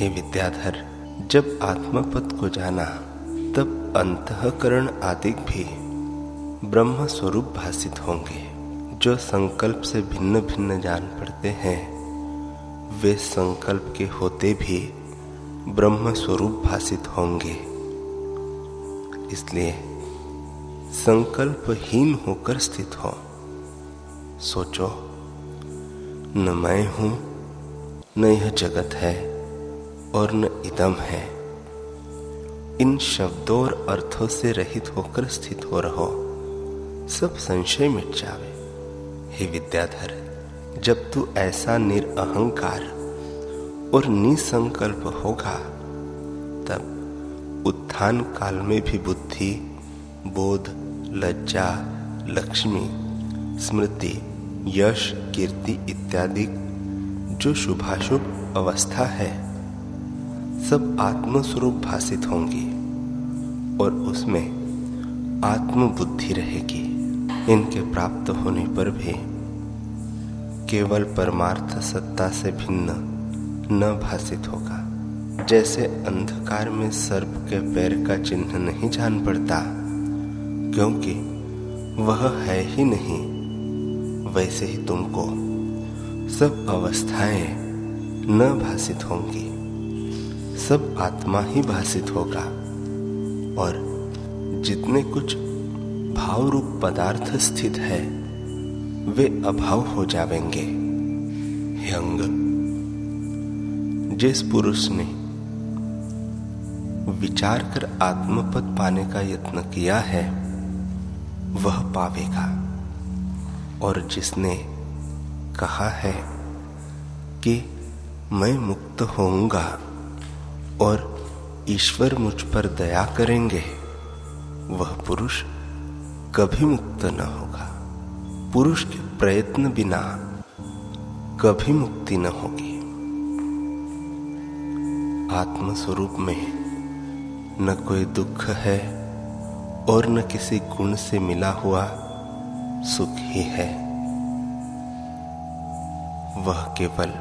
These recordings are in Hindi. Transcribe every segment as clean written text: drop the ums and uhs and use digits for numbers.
हे विद्याधर, जब आत्मपद को जाना तब अंतःकरण आदि भी ब्रह्म स्वरूप भासित होंगे। जो संकल्प से भिन्न भिन्न जान पड़ते हैं वे संकल्प के होते भी ब्रह्म स्वरूप भासित होंगे। इसलिए संकल्पहीन होकर स्थित हो। सोचो, न मैं हूं, न यह जगत है और न इदम है। इन शब्दों और अर्थों से रहित होकर स्थित हो रहो, सब संशय मिट जावे। हे विद्याधर, जब तू ऐसा निरअहंकार और निसंकल्प होगा तब उत्थान काल में भी बुद्धि, बोध, लज्जा, लक्ष्मी, स्मृति, यश, कीर्ति इत्यादि जो शुभाशुभ अवस्था है सब आत्मस्वरूप भासित होंगी और उसमें आत्मबुद्धि रहेगी। इनके प्राप्त होने पर भी केवल परमार्थ सत्ता से भिन्न न भासित होगा। जैसे अंधकार में सर्प के पैर का चिन्ह नहीं जान पड़ता क्योंकि वह है ही नहीं, वैसे ही तुमको सब अवस्थाएं न भासित होंगी, सब आत्मा ही भासित होगा और जितने कुछ भाव रूप पदार्थ स्थित है वे अभाव हो जावेंगे। हे अंग, जिस पुरुष ने विचार कर आत्मपद पाने का यत्न किया है वह पावेगा, और जिसने कहा है कि मैं मुक्त होऊंगा और ईश्वर मुझ पर दया करेंगे, वह पुरुष कभी मुक्त न होगा। पुरुष के प्रयत्न बिना कभी मुक्ति न होगी। आत्म स्वरूप में न कोई दुख है और न किसी गुण से मिला हुआ सुख ही है। वह केवल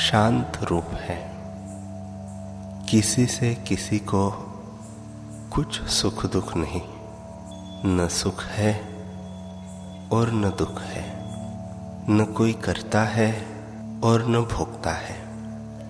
शांत रूप है। किसी से किसी को कुछ सुख दुख नहीं, न सुख है और न दुख है, न कोई करता है और न भोगता है।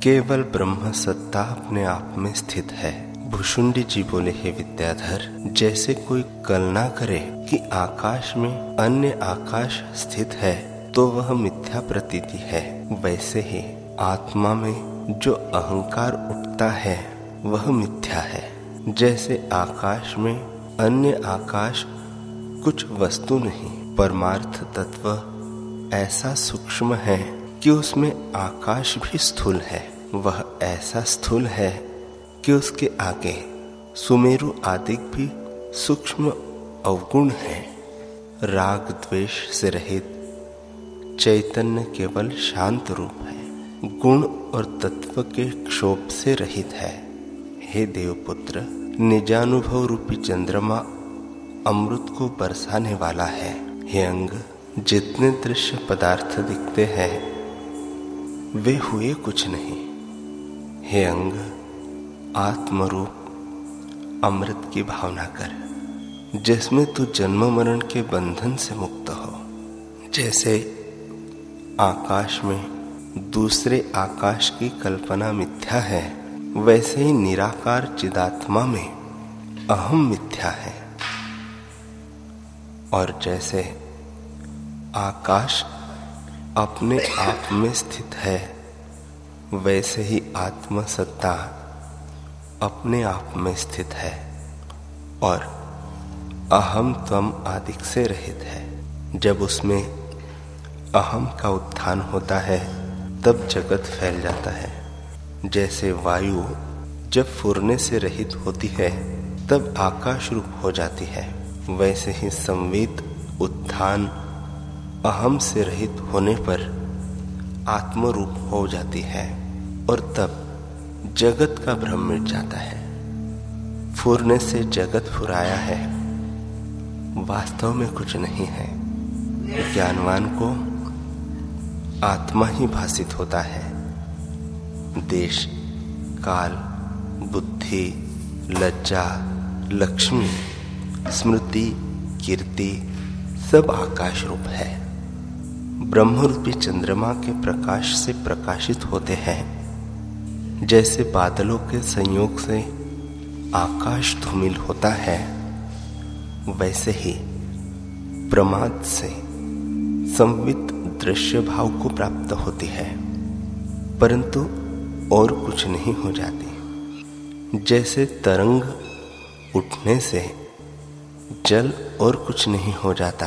केवल ब्रह्म सत्ता अपने आप में स्थित है। भुषुंडी जी बोले, हे विद्याधर, जैसे कोई कल्पना करे कि आकाश में अन्य आकाश स्थित है तो वह मिथ्या प्रतीति है, वैसे ही आत्मा में जो अहंकार उठता है वह मिथ्या है। जैसे आकाश में अन्य आकाश कुछ वस्तु नहीं, परमार्थ तत्व ऐसा सूक्ष्म है कि उसमें आकाश भी स्थूल है। वह ऐसा स्थूल है कि उसके आगे सुमेरु आदि भी सूक्ष्म अवगुण है। राग द्वेष से रहित चैतन्य केवल शांत रूप है, गुण और तत्व के क्षोभ से रहित है। हे देवपुत्र, निजानुभव रूपी चंद्रमा अमृत को बरसाने वाला है। हे अंग, जितने दृश्य पदार्थ दिखते हैं वे हुए कुछ नहीं। हे अंग, आत्मरूप अमृत की भावना कर, जिसमें तू जन्म मरण के बंधन से मुक्त हो। जैसे आकाश में दूसरे आकाश की कल्पना मिथ्या है, वैसे ही निराकार चिदात्मा में अहम मिथ्या है। और जैसे आकाश अपने आप में स्थित है, वैसे ही आत्म सत्ता अपने आप में स्थित है और अहम त्वम आदि से रहित है। जब उसमें अहम का उत्थान होता है तब जगत फैल जाता है। जैसे वायु जब फुरने से रहित होती है तब आकाश रूप हो जाती है, वैसे ही संवेद उत्थान अहम से रहित होने पर आत्म रूप हो जाती है और तब जगत का भ्रम मिट जाता है। फुरने से जगत फुराया है, वास्तव में कुछ नहीं है। ज्ञानवान को आत्मा ही भासित होता है। देश, काल, बुद्धि, लज्जा, लक्ष्मी, स्मृति, कीर्ति सब आकाश रूप है। ब्रह्मरूपी चंद्रमा के प्रकाश से प्रकाशित होते हैं। जैसे बादलों के संयोग से आकाश धूमिल होता है, वैसे ही प्रमाद से संवित दृश्य भाव को प्राप्त होती है, परंतु और कुछ नहीं हो जाती। जैसे तरंग उठने से जल और कुछ नहीं हो जाता,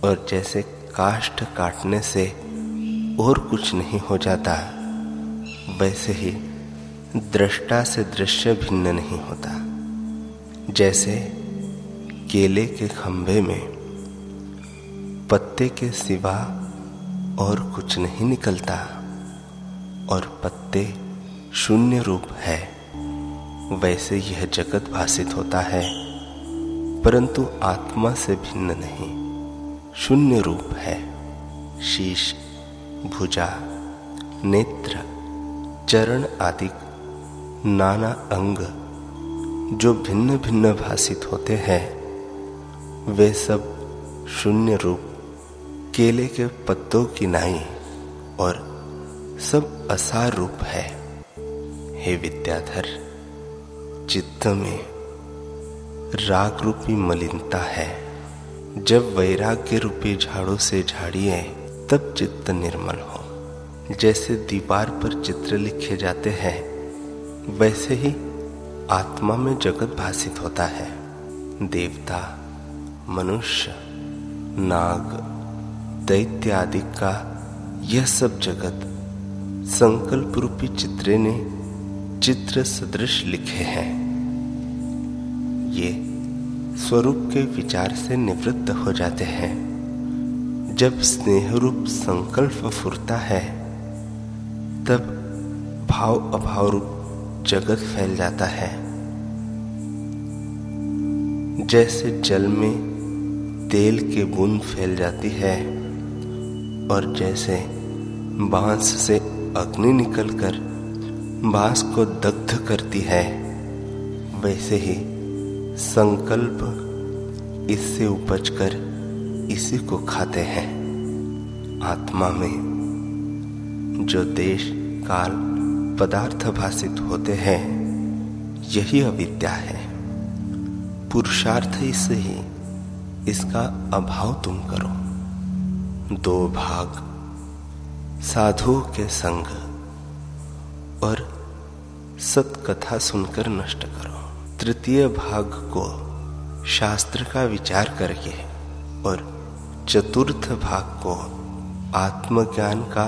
और जैसे काष्ठ काटने से और कुछ नहीं हो जाता, वैसे ही दृष्टा से दृश्य भिन्न नहीं होता। जैसे केले के खंभे में पत्ते के सिवा और कुछ नहीं निकलता और पत्ते शून्य रूप है, वैसे यह जगत भासित होता है, परंतु आत्मा से भिन्न नहीं, शून्य रूप है। शीश, भुजा, नेत्र, चरण आदि नाना अंग जो भिन्न भिन्न भासित होते हैं, वे सब शून्य रूप केले के पत्तों की नाई और सब असार रूप है। हे विद्याधर, चित्त में राग रूपी मलिनता है। जब वैराग्य रूपी झाड़ू से झाड़िए तब चित्त निर्मल हो। जैसे दीवार पर चित्र लिखे जाते हैं, वैसे ही आत्मा में जगत भासित होता है। देवता, मनुष्य, नाग, दैत्य आदि का यह सब जगत संकल्प रूपी चित्रे ने चित्र सदृश लिखे हैं। ये स्वरूप के विचार से निवृत्त हो जाते हैं। जब स्नेह रूप संकल्प फुरता है, तब भाव अभाव रूप जगत फैल जाता है। जैसे जल में तेल की बूंद फैल जाती है और जैसे बांस से अग्नि निकलकर बांस को दग्ध करती है, वैसे ही संकल्प इससे उपजकर इसी को खाते हैं। आत्मा में जो देश, काल, पदार्थ भासित होते हैं, यही अविद्या है। पुरुषार्थ इससे ही इसका अभाव तुम करो। 2 भाग साधु के संग और सत्कथा सुनकर नष्ट करो। तृतीय भाग को शास्त्र का विचार करके और चतुर्थ भाग को आत्मज्ञान का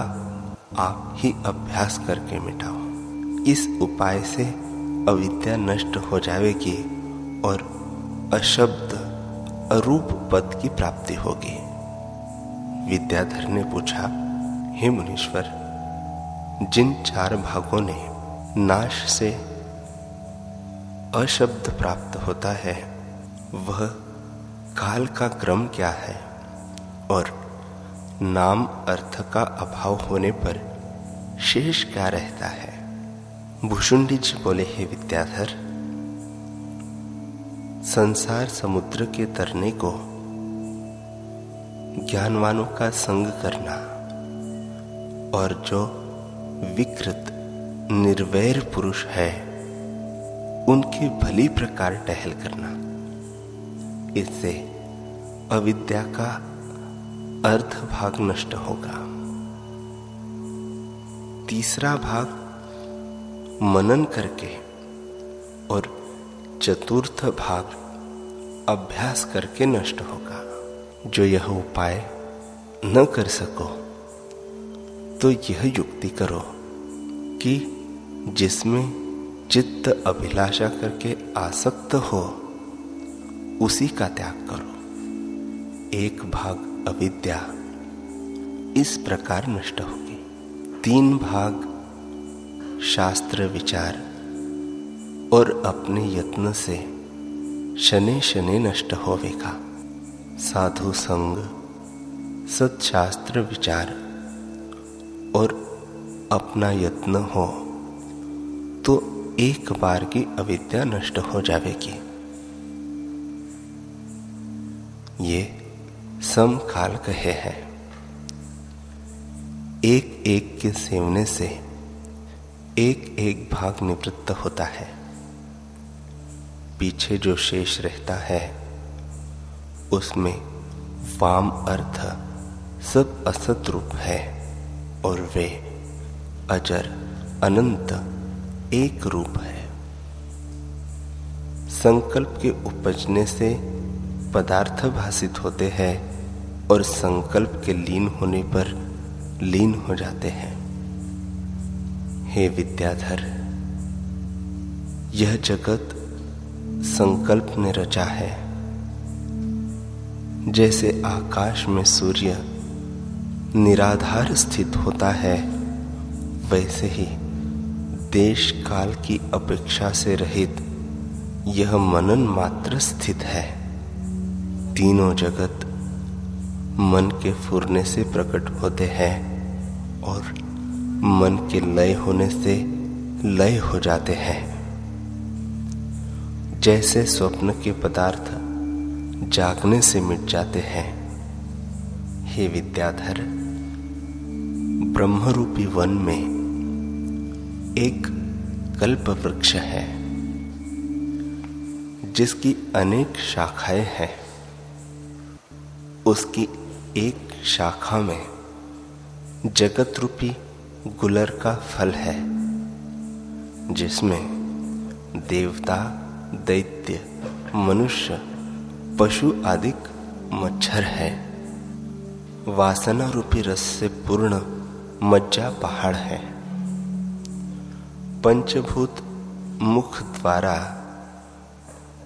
आप ही अभ्यास करके मिटाओ। इस उपाय से अविद्या नष्ट हो जाएगी और अशब्द अरूप पद की प्राप्ति होगी। विद्याधर ने पूछा, हे मुनीश्वर, जिन 4 भागों ने नाश से अशब्द प्राप्त होता है, वह काल का क्रम क्या है और नाम अर्थ का अभाव होने पर शेष क्या रहता है? भुषुंडी जी बोले, हे विद्याधर, संसार समुद्र के तरने को ज्ञानवानों का संग करना और जो विकृत निर्वैर पुरुष है उनकी भली प्रकार टहल करना, इससे अविद्या का अर्ध भाग नष्ट होगा। तीसरा भाग मनन करके और चतुर्थ भाग अभ्यास करके नष्ट होगा। जो यह उपाय न कर सको तो यह युक्ति करो कि जिसमें चित्त अभिलाषा करके आसक्त हो उसी का त्याग करो। 1 भाग अविद्या इस प्रकार नष्ट होगी। 3 भाग शास्त्र विचार और अपने यत्न से शनै शनै नष्ट होवेगा। साधु संग, सत्शास्त्र विचार और अपना यत्न हो तो एक बार की अविद्या नष्ट हो जाएगी। ये समकाल कहे हैं। एक एक के सेवने से एक एक भाग निवृत्त होता है। पीछे जो शेष रहता है उसमें वाम अर्थ सब असत रूप है और वे अजर अनंत एक रूप है। संकल्प के उपजने से पदार्थ भासित होते हैं और संकल्प के लीन होने पर लीन हो जाते हैं। हे विद्याधर, यह जगत संकल्प ने रचा है। जैसे आकाश में सूर्य निराधार स्थित होता है, वैसे ही देश काल की अपेक्षा से रहित यह मनन मात्र स्थित है। तीनों जगत मन के फुरने से प्रकट होते हैं और मन के लय होने से लय हो जाते हैं। जैसे स्वप्न के पदार्थ जागने से मिट जाते हैं। हे विद्याधर, ब्रह्मरूपी वन में एक कल्प वृक्ष है जिसकी अनेक शाखाएं हैं। उसकी एक शाखा में जगत रूपी गुलर का फल है, जिसमें देवता, दैत्य, मनुष्य, पशु आदि मच्छर है। वासना रूपी रस से पूर्ण मज्जा पहाड़ है। पंचभूत मुख द्वारा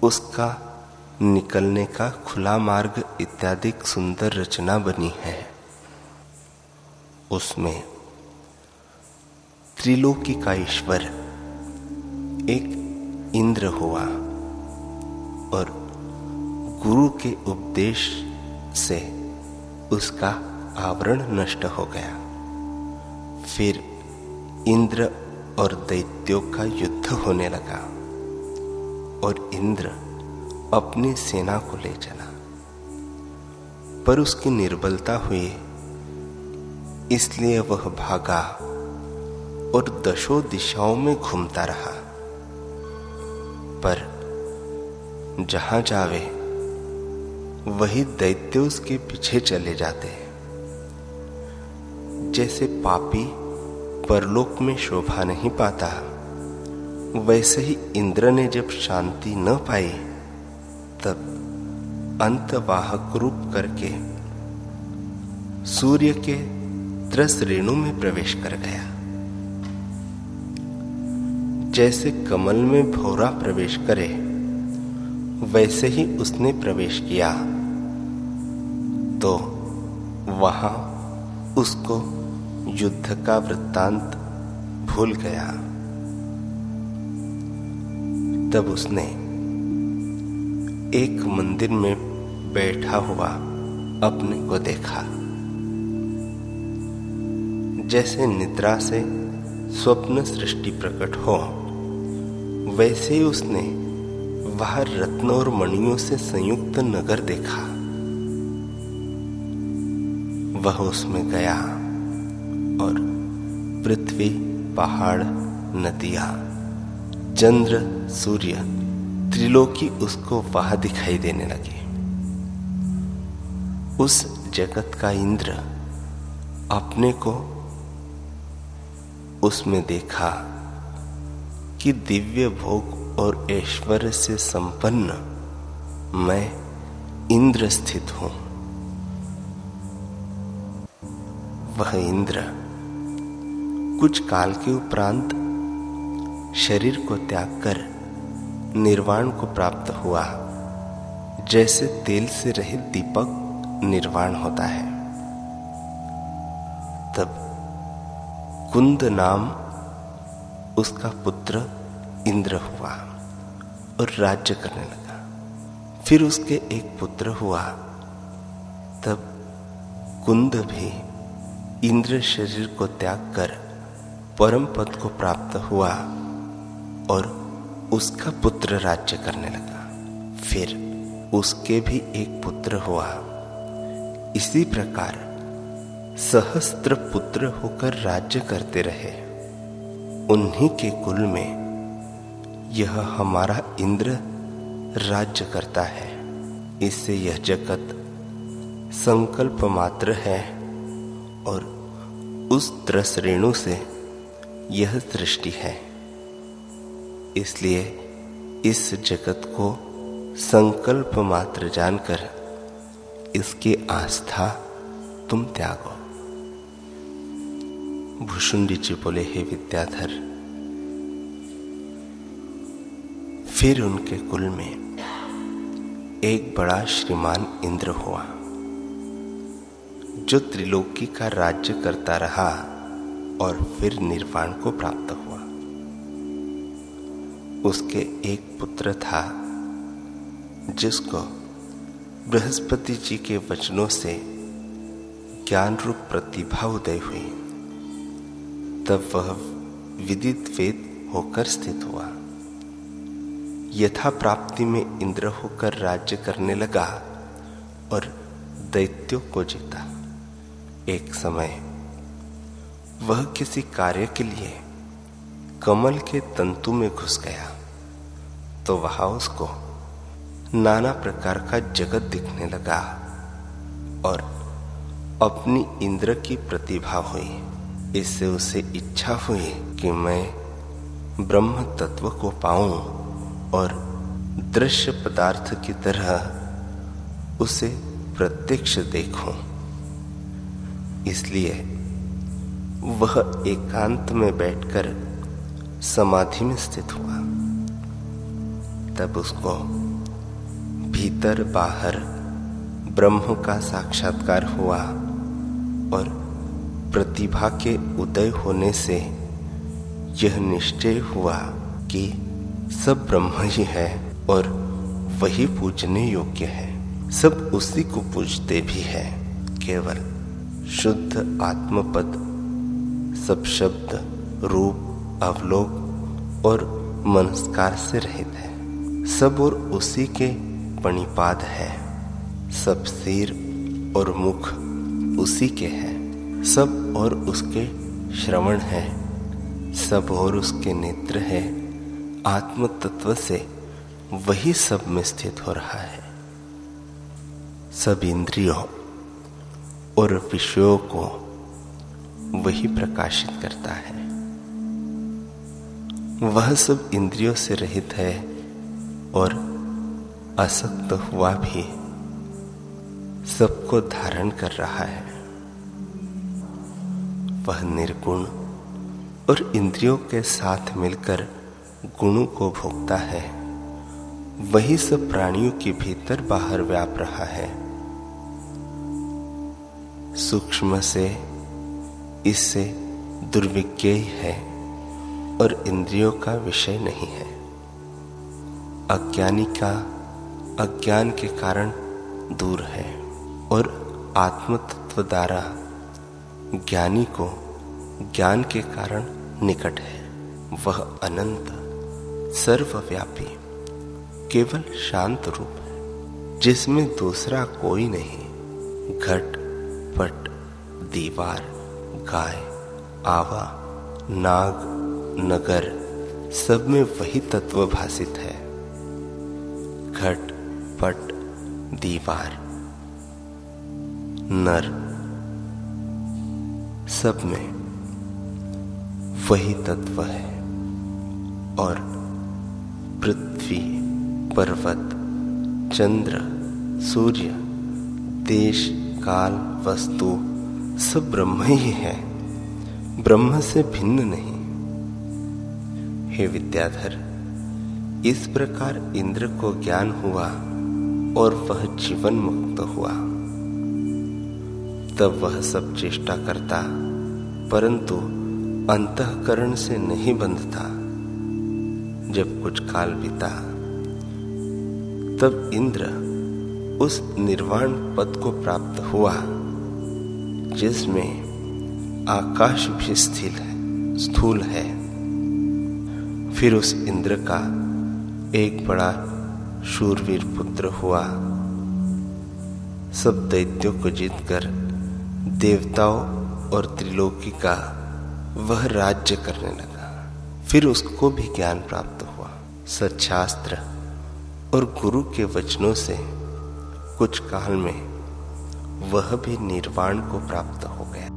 उसका निकलने का खुला मार्ग इत्यादि सुंदर रचना बनी है। उसमें त्रिलोकी का ईश्वर एक इंद्र हुआ और गुरु के उपदेश से उसका आवरण नष्ट हो गया। फिर इंद्र और दैत्यों का युद्ध होने लगा और इंद्र अपनी सेना को ले चला, पर उसकी निर्बलता हुई, इसलिए वह भागा और दशों दिशाओं में घूमता रहा। पर जहां जावे वही दैत्य उसके पीछे चले जाते हैं। जैसे पापी परलोक में शोभा नहीं पाता, वैसे ही इंद्र ने जब शांति न पाई तब अंतवाहक रूप करके सूर्य के त्रस रेणु में प्रवेश कर गया। जैसे कमल में भौरा प्रवेश करे, वैसे ही उसने प्रवेश किया तो वहां उसको युद्ध का वृत्तांत भूल गया। तब उसने एक मंदिर में बैठा हुआ अपने को देखा। जैसे निद्रा से स्वप्न सृष्टि प्रकट हो, वैसे ही उसने वहां रत्न और मणियों से संयुक्त नगर देखा। वह उसमें गया और पृथ्वी, पहाड़, नदियां, चंद्र, सूर्य, त्रिलोकी उसको वहां दिखाई देने लगे। उस जगत का इंद्र अपने को उसमें देखा कि दिव्य भोग और ऐश्वर्य से संपन्न मैं इंद्र स्थित हूं। वह इंद्र कुछ काल के उपरांत शरीर को त्याग कर निर्वाण को प्राप्त हुआ, जैसे तेल से रहित दीपक निर्वाण होता है। तब कुंद नाम उसका पुत्र इंद्र हुआ और राज्य करने लगा। फिर उसके एक पुत्र हुआ। तब कुंद भी इंद्र शरीर को त्याग कर परम पद को प्राप्त हुआ और उसका पुत्र राज्य करने लगा। फिर उसके भी एक पुत्र हुआ। इसी प्रकार सहस्त्र पुत्र होकर राज्य करते रहे। उन्हीं के कुल में यह हमारा इंद्र राज्य करता है। इससे यह जगत संकल्प मात्र है और उस त्रस रेणु से यह सृष्टि है। इसलिए इस जगत को संकल्प मात्र जानकर इसकी आस्था तुम त्यागो। भुशुंडी जी बोले, हे विद्याधर, फिर उनके कुल में एक बड़ा श्रीमान इंद्र हुआ जो त्रिलोकी का राज्य करता रहा और फिर निर्वाण को प्राप्त हुआ। उसके एक पुत्र था जिसको बृहस्पति जी के वचनों से ज्ञान रूप प्रतिभा उदय हुई। तब वह विदित वेद होकर स्थित हुआ। यथा प्राप्ति में इंद्र होकर राज्य करने लगा और दैत्यों को जीता। एक समय वह किसी कार्य के लिए कमल के तंतु में घुस गया तो वहां उसको नाना प्रकार का जगत दिखने लगा और अपनी इंद्र की प्रतिभा हुई। इससे उसे इच्छा हुई कि मैं ब्रह्म तत्व को पाऊं और दृश्य पदार्थ की तरह उसे प्रत्यक्ष देखूं। इसलिए वह एकांत में बैठकर समाधि में स्थित हुआ। तब उसको भीतर बाहर ब्रह्म का साक्षात्कार हुआ और प्रतिभा के उदय होने से यह निश्चय हुआ कि सब ब्रह्म ही है और वही पूजने योग्य है। सब उसी को पूजते भी है। केवल शुद्ध आत्मपद सब शब्द, रूप, अवलोक और मनस्कार से रहित है। सब और उसी के पणिपाद है। सब सिर और मुख उसी के हैं। सब और उसके श्रवण है। सब और उसके नेत्र है। आत्म तत्व से वही सब में स्थित हो रहा है। सब इंद्रियों और विषयों को वही प्रकाशित करता है। वह सब इंद्रियों से रहित है और असक्त हुआ भी सबको धारण कर रहा है। वह निर्गुण और इंद्रियों के साथ मिलकर गुणों को भोगता है। वही सब प्राणियों के भीतर बाहर व्याप रहा है। सूक्ष्म से इससे दुर्विज्ञ है और इंद्रियों का विषय नहीं है। अज्ञानी का अज्ञान के कारण दूर है और आत्म तत्व द्वारा ज्ञानी को ज्ञान के कारण निकट है। वह अनंत सर्वव्यापी केवल शांत रूप है जिसमें दूसरा कोई नहीं। घट, पट, दीवार, गाय, आवा, नाग, नगर सब में वही तत्व भासित है। घट, पट, दीवार, नर सब में वही तत्व है और पृथ्वी, पर्वत, चंद्र, सूर्य, देश, काल, वस्तु सब ब्रह्म ही है। ब्रह्म से भिन्न नहीं। हे विद्याधर, इस प्रकार इंद्र को ज्ञान हुआ और वह जीवन मुक्त हुआ। तब वह सब चेष्टा करता परंतु अंतःकरण से नहीं बंधता। जब कुछ काल बीता तब इंद्र उस निर्वाण पद को प्राप्त हुआ जिसमें आकाश भी स्थिर है स्थूल है। फिर उस इंद्र का एक बड़ा शूरवीर पुत्र हुआ। सब दैत्यों को जीतकर देवताओं और त्रिलोकी का वह राज्य करने लगा। फिर उसको भी ज्ञान प्राप्त हुआ। सच्छास्त्र और गुरु के वचनों से कुछ काल में वह भी निर्वाण को प्राप्त हो गया।